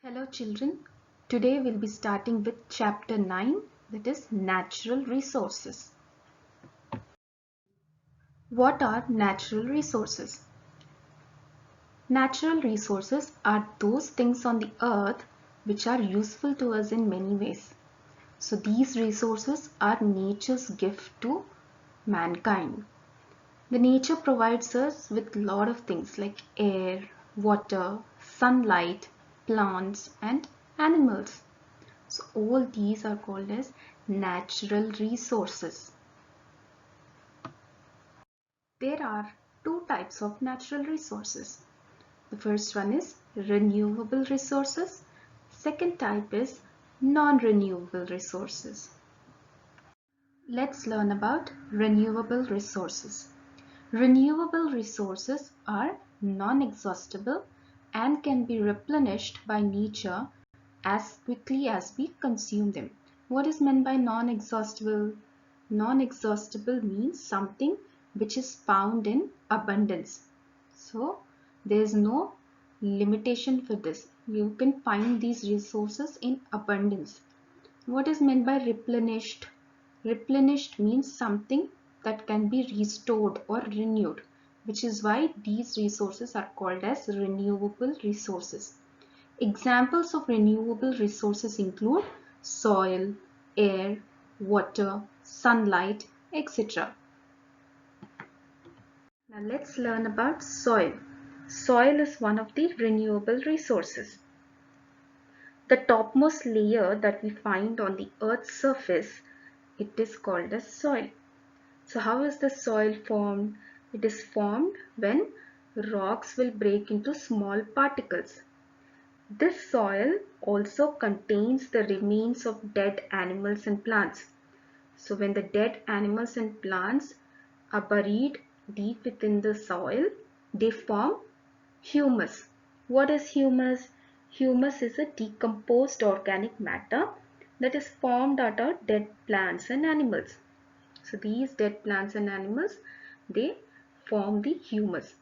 Hello children, today we'll be starting with chapter 9, that is natural resources. What are natural resources? Natural resources are those things on the earth which are useful to us in many ways. So these resources are nature's gift to mankind. The nature provides us with a lot of things like air, water, sunlight, plants and animals. So all these are called as natural resources. There are two types of natural resources. The first one is renewable resources. Second type is non-renewable resources. Let's learn about renewable resources. Renewable resources are non-exhaustible and can be replenished by nature as quickly as we consume them. What is meant by non-exhaustible? Non-exhaustible means something which is found in abundance. So there is no limitation for this. You can find these resources in abundance. What is meant by replenished? Replenished means something that can be restored or renewed, which is why these resources are called as renewable resources. Examples of renewable resources include soil, air, water, sunlight, etc. Now let's learn about soil. Soil is one of the renewable resources. The topmost layer that we find on the earth's surface, it is called as soil. So how is the soil formed? It is formed when rocks will break into small particles. This soil also contains the remains of dead animals and plants. So when the dead animals and plants are buried deep within the soil, they form humus. What is humus? Humus is a decomposed organic matter that is formed out of dead plants and animals. So these dead plants and animals, they form the humus.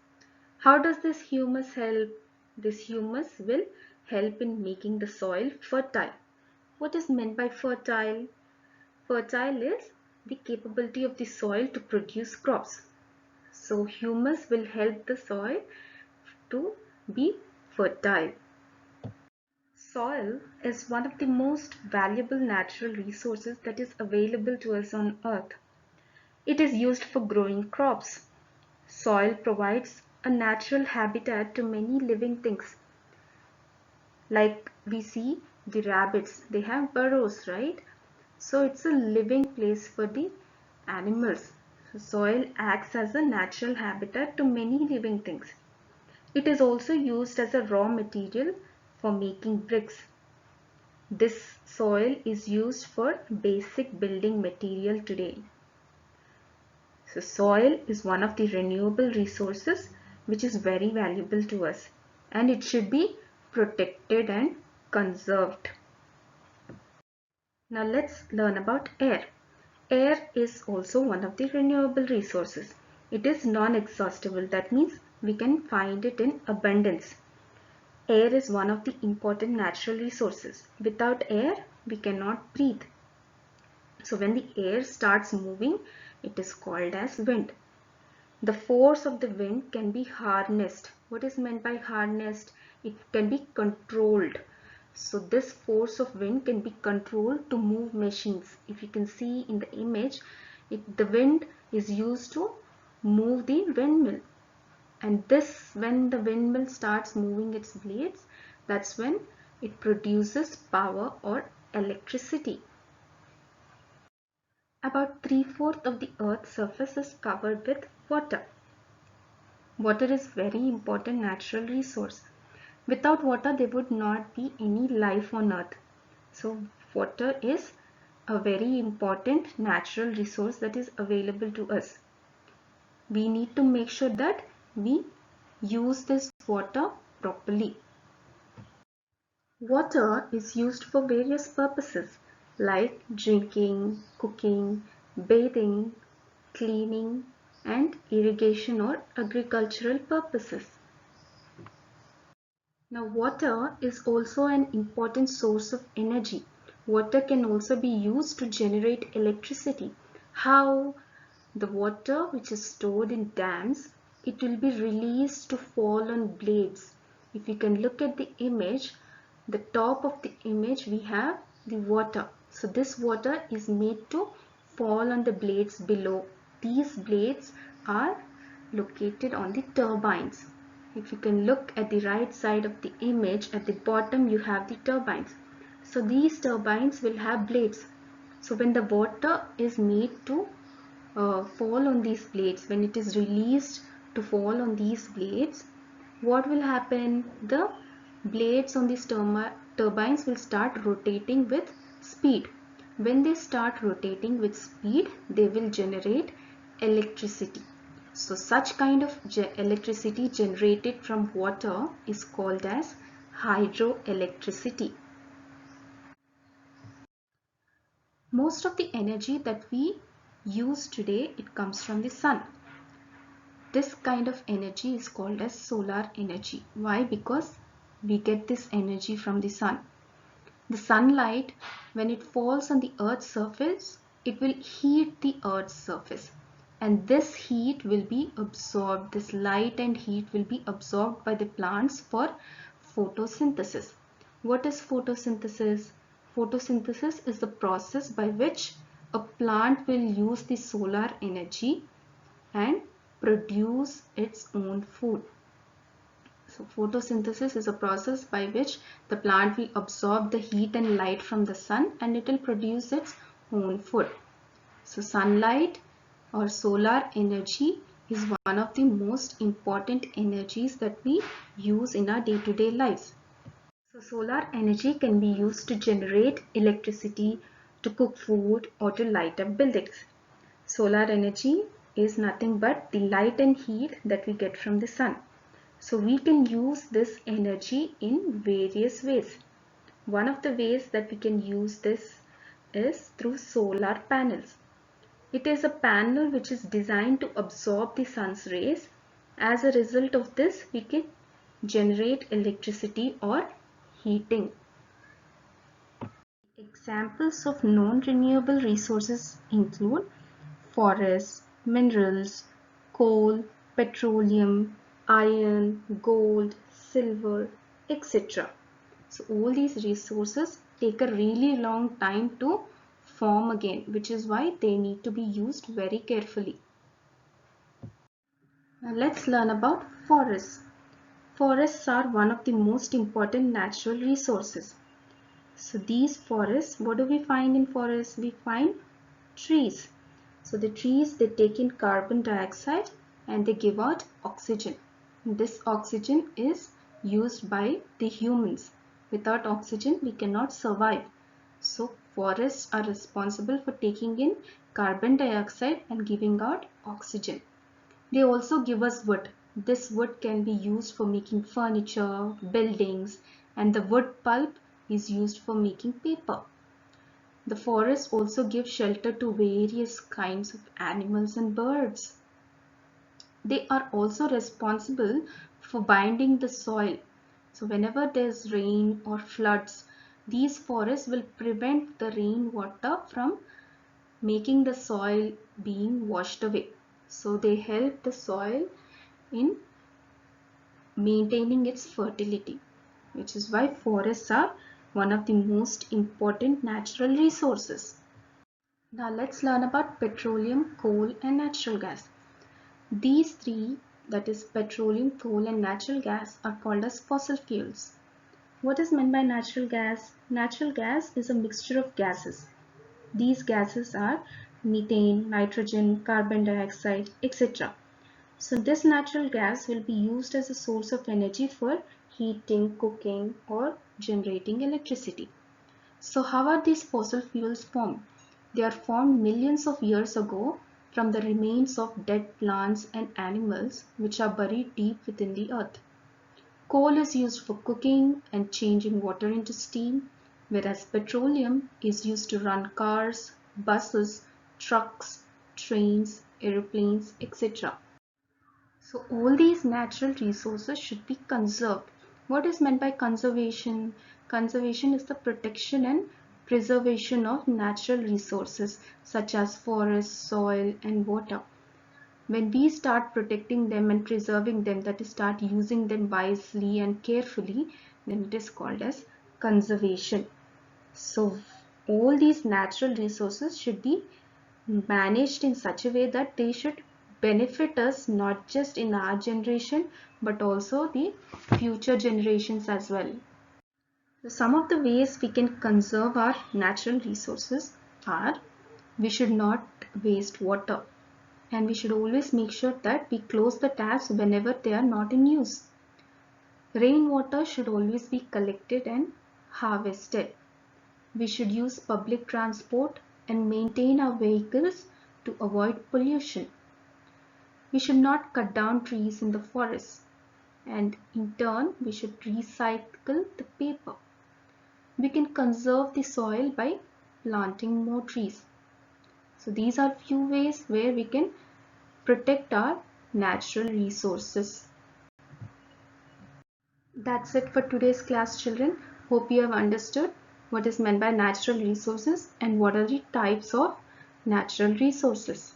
How does this humus help? This humus will help in making the soil fertile. What is meant by fertile? Fertile is the capability of the soil to produce crops. So humus will help the soil to be fertile. Soil is one of the most valuable natural resources that is available to us on earth. It is used for growing crops. Soil provides a natural habitat to many living things. Like we see the rabbits, they have burrows, right? So it's a living place for the animals. So soil acts as a natural habitat to many living things. It is also used as a raw material for making bricks. This soil is used for basic building material today. So soil is one of the renewable resources which is very valuable to us, and it should be protected and conserved. Now let's learn about air. Air is also one of the renewable resources. It is non-exhaustible. That means we can find it in abundance. Air is one of the important natural resources. Without air, we cannot breathe. So when the air starts moving, it is called as wind. The force of the wind can be harnessed. What is meant by harnessed? It can be controlled. So this force of wind can be controlled to move machines. If you can see in the image, the wind is used to move the windmill. And this, when the windmill starts moving its blades, that's when it produces power or electricity. About 3/4 of the earth's surface is covered with water. Water is very important natural resource. Without water, there would not be any life on earth. So water is a very important natural resource that is available to us. We need to make sure that we use this water properly. Water is used for various purposes like drinking, cooking, bathing, cleaning, and irrigation or agricultural purposes. Now, water is also an important source of energy. Water can also be used to generate electricity. How? The water which is stored in dams, it will be released to fall on blades. If you can look at the image, the top of the image we have the water. So this water is made to fall on the blades below. These blades are located on the turbines. If you can look at the right side of the image, at the bottom you have the turbines. So these turbines will have blades. So when the water is made to fall on these blades, when it is released to fall on these blades, what will happen? The blades on these turbines will start rotating with speed. When they start rotating with speed, they will generate electricity. So such kind of electricity generated from water is called as hydroelectricity. Most of the energy that we use today, it comes from the sun. This kind of energy is called as solar energy. Why? Because we get this energy from the sun. The sunlight, when it falls on the earth's surface, it will heat the earth's surface, and this heat will be absorbed. This light and heat will be absorbed by the plants for photosynthesis. What is photosynthesis? Photosynthesis is the process by which a plant will use the solar energy and produce its own food. So photosynthesis is a process by which the plant will absorb the heat and light from the sun and it will produce its own food. So sunlight or solar energy is one of the most important energies that we use in our day-to-day lives. So solar energy can be used to generate electricity, to cook food, or to light up buildings. Solar energy is nothing but the light and heat that we get from the sun. So we can use this energy in various ways. One of the ways that we can use this is through solar panels. It is a panel which is designed to absorb the sun's rays. As a result of this, we can generate electricity or heating. Examples of non-renewable resources include forests, minerals, coal, petroleum, iron, gold, silver, etc. So all these resources take a really long time to form again, which is why they need to be used very carefully. Now let's learn about forests. Forests are one of the most important natural resources. So these forests, what do we find in forests? We find trees. So the trees, they take in carbon dioxide and they give out oxygen. This oxygen is used by the humans. Without oxygen, we cannot survive. So forests are responsible for taking in carbon dioxide and giving out oxygen. They also give us wood. This wood can be used for making furniture, buildings, and the wood pulp is used for making paper. The forests also give shelter to various kinds of animals and birds. They are also responsible for binding the soil. So whenever there's rain or floods, these forests will prevent the rainwater from making the soil being washed away. So they help the soil in maintaining its fertility, which is why forests are one of the most important natural resources. Now let's learn about petroleum, coal and natural gas. These three, that is petroleum, coal and natural gas, are called as fossil fuels. What is meant by natural gas? Natural gas is a mixture of gases. These gases are methane, nitrogen, carbon dioxide, etc. So this natural gas will be used as a source of energy for heating, cooking or generating electricity. So how are these fossil fuels formed? They are formed millions of years ago from the remains of dead plants and animals which are buried deep within the earth. Coal is used for cooking and changing water into steam, whereas petroleum is used to run cars, buses, trucks, trains, aeroplanes, etc. So all these natural resources should be conserved. What is meant by conservation? Conservation is the protection and preservation of natural resources such as forest, soil and water. When we start protecting them and preserving them, that is, start using them wisely and carefully, then it is called as conservation. So all these natural resources should be managed in such a way that they should benefit us not just in our generation but also the future generations as well. So some of the ways we can conserve our natural resources are: we should not waste water, and we should always make sure that we close the taps whenever they are not in use. Rainwater should always be collected and harvested. We should use public transport and maintain our vehicles to avoid pollution. We should not cut down trees in the forest, and in turn we should recycle the paper. We can conserve the soil by planting more trees. So these are few ways where we can protect our natural resources. That's it for today's class, children. Hope you have understood what is meant by natural resources and what are the types of natural resources.